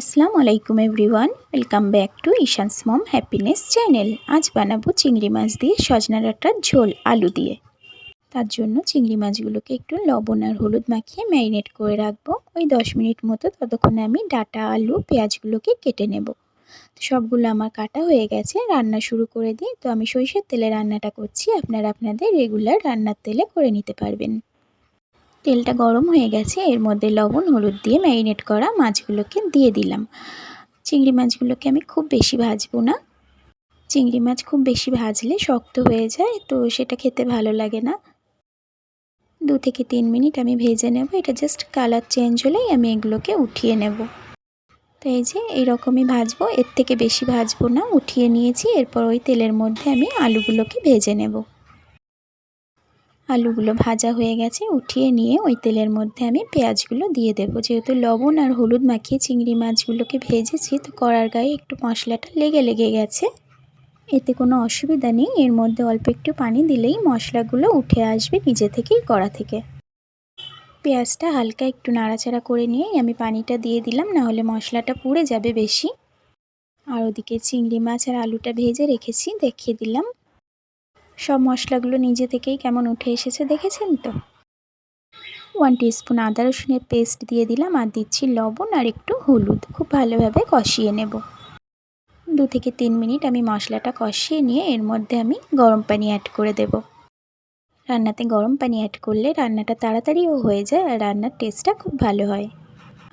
আসসালামু আলাইকুম everyone, welcome back to Ishaan's mom happiness channel. আজ বানাবো চিংড়ি মাছ দিয়ে সজনা ডাঁটার ঝোল আলু দিয়ে। তার জন্য চিংড়ি মাছগুলোকে একটু লবণ আর হলুদ মাখিয়ে ম্যারিনেট করে রাখবো ওই 10 মিনিট মতো। ততক্ষণে আমি ডাঁটা, আলু, পেঁয়াজগুলোকে কেটে নেব। সবগুলো আমার কাটা হয়ে গেছে, রান্না শুরু করে দিই। তো আমি সরিষার তেলে রান্নাটা করছি, আপনারা আপনাদের রেগুলার রান্নার তেলে করে নিতে পারবেন। তেলটা গরম হয়ে গেছে, এর মধ্যে লবণ হলুদ দিয়ে ম্যারিনেট করা মাছগুলোকে দিয়ে দিলাম। চিংড়ি মাছগুলোকে আমি খুব বেশি ভাজবো না, চিংড়ি মাছ খুব বেশি ভাজলে শক্ত হয়ে যায়, তো সেটা খেতে ভালো লাগে না। 2 থেকে 3 মিনিট আমি ভেজে নেব। এটা জাস্ট কালার চেঞ্জ হলেই আমি এগুলোকে উঠিয়ে নেব। তো এই যে এইরকমই ভাজবো, এর থেকে বেশি ভাজবো না। উঠিয়ে নিয়েছি, এরপর ওই তেলের মধ্যে আমি আলুগুলোকে ভেজে নেব। আলুগুলো ভাজা হয়ে গেছে, উঠিয়ে নিয়ে ওই তেলের মধ্যে আমি পেঁয়াজগুলো দিয়ে দেবো। যেহেতু লবণ আর হলুদ মাখিয়ে চিংড়ি মাছগুলোকে ভেজেছি, তো কড়ার গায়ে একটু মশলাটা লেগে গেছে। এতে কোনো অসুবিধা নেই, এর মধ্যে অল্প একটু পানি দিলেই মশলাগুলো উঠে আসবে নিজে থেকেই কড়া থেকে। পেঁয়াজটা হালকা একটু নাড়াচাড়া করে নিয়েই আমি পানিটা দিয়ে দিলাম, নাহলে মশলাটা পুড়ে যাবে বেশি। আর ওদিকে চিংড়ি মাছ আর আলুটা ভেজে রেখেছি, দেখিয়ে দিলাম। সব মশলাগুলো নিজে থেকেই কেমন উঠে এসেছে, দেখেছেন তো। 1 টিস্পুন আদা রসুনের পেস্ট দিয়ে দিলাম, আর দিচ্ছি লবণ আর একটু হলুদ। খুব ভালোভাবে কষিয়ে নেব। 2 থেকে 3 মিনিট আমি মশলাটা কষিয়ে নিয়ে এর মধ্যে আমি গরম পানি অ্যাড করে দেব। রান্নাতে গরম পানি অ্যাড করলে রান্নাটা তাড়াতাড়িও হয়ে যায় আর রান্নার টেস্টটা খুব ভালো হয়।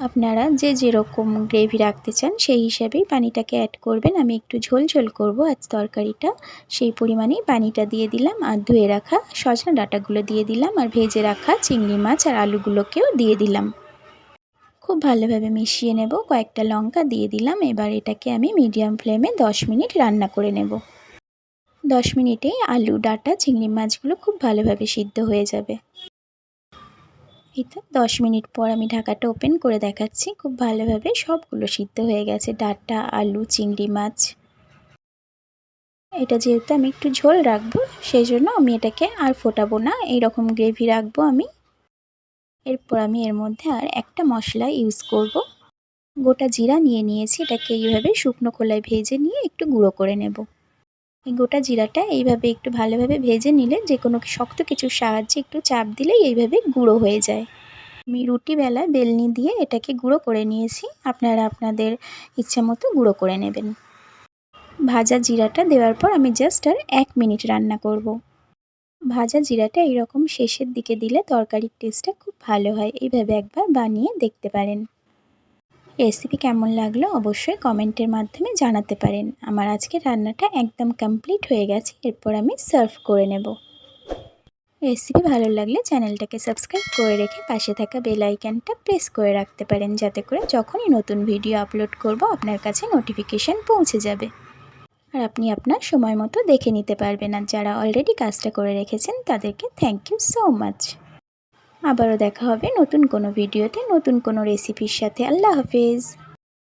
আপনারা যে যেরকম গ্রেভি রাখতে চান সেই হিসাবেই পানিটাকে অ্যাড করবেন। আমি একটু ঝোল ঝোল করব আজ তরকারিটা, সেই পরিমাণেই পানিটা দিয়ে দিলাম। আর ধুয়ে রাখা সজনা ডাঁটাগুলো দিয়ে দিলাম, আর ভেজে রাখা চিংড়ি মাছ আর আলুগুলোকেও দিয়ে দিলাম। খুব ভালোভাবে মিশিয়ে নেব। কয়েকটা লঙ্কা দিয়ে দিলাম। এবার এটাকে আমি মিডিয়াম ফ্লেমে 10 মিনিট রান্না করে নেব। 10 মিনিটেই আলু, ডাঁটা, চিংড়ি মাছগুলো খুব ভালোভাবে সিদ্ধ হয়ে যাবে। এই তো 10 মিনিট পর আমি ঢাকাটা ওপেন করে দেখাচ্ছি। খুব ভালোভাবে সবগুলো সিদ্ধ হয়ে গেছে, ডাঁটা, আলু, চিংড়ি মাছ। এটা যেহেতু আমি একটু ঝোল রাখবো, সেই জন্য আমি এটাকে আর ফোটাবো না, এইরকম গ্রেভি রাখবো আমি। এরপর আমি এর মধ্যে আর একটা মশলা ইউজ করব। গোটা জিরা নিয়ে নিয়েছি, এটাকে এইভাবে শুকনো খোলায় ভেজে নিয়ে একটু গুঁড়ো করে নেব। এই গোটা জিরাটা এইভাবে একটু ভালোভাবে ভেজে নিলে যে কোনো শক্ত কিছুর সাহায্যে একটু চাপ দিলেই এইভাবে গুঁড়ো হয়ে যায়। আমি রুটি বেলা বেলনি দিয়ে এটাকে গুঁড়ো করে নিয়েছি, আপনারা আপনাদের ইচ্ছা মতো গুঁড়ো করে নেবেন। ভাজা জিরাটা দেওয়ার পর আমি জাস্ট আর 1 মিনিট রান্না করব। ভাজা জিরাটা এইরকম শেষের দিকে দিলে তরকারির টেস্টটা খুব ভালো হয়। এইভাবে একবার বানিয়ে দেখতে পারেন। রেসিপি কেমন লাগলো অবশ্যই কমেন্টের মাধ্যমে জানাতে পারেন। আমার আজকের রান্নাটা একদম কমপ্লিট হয়ে গেছে, এরপর আমি সার্ভ করে নেব। রেসিপি ভালো লাগলে চ্যানেলটাকে সাবস্ক্রাইব করে রেখে পাশে থাকা বেল আইকনটা প্রেস করে রাখতে পারেন, যাতে করে যখনই নতুন ভিডিও আপলোড করব আপনার কাছে নোটিফিকেশান পৌঁছে যাবে। আর আপনি আপনার সময় মতো দেখে নিতে পারবেন। আর যারা অলরেডি কাজটা করে রেখেছেন তাদেরকে থ্যাংক ইউ সো মাচ। আবারও দেখা হবে নতুন কোনো ভিডিওতে, নতুন কোনো রেসিপির সাথে। আল্লাহ হাফেজ।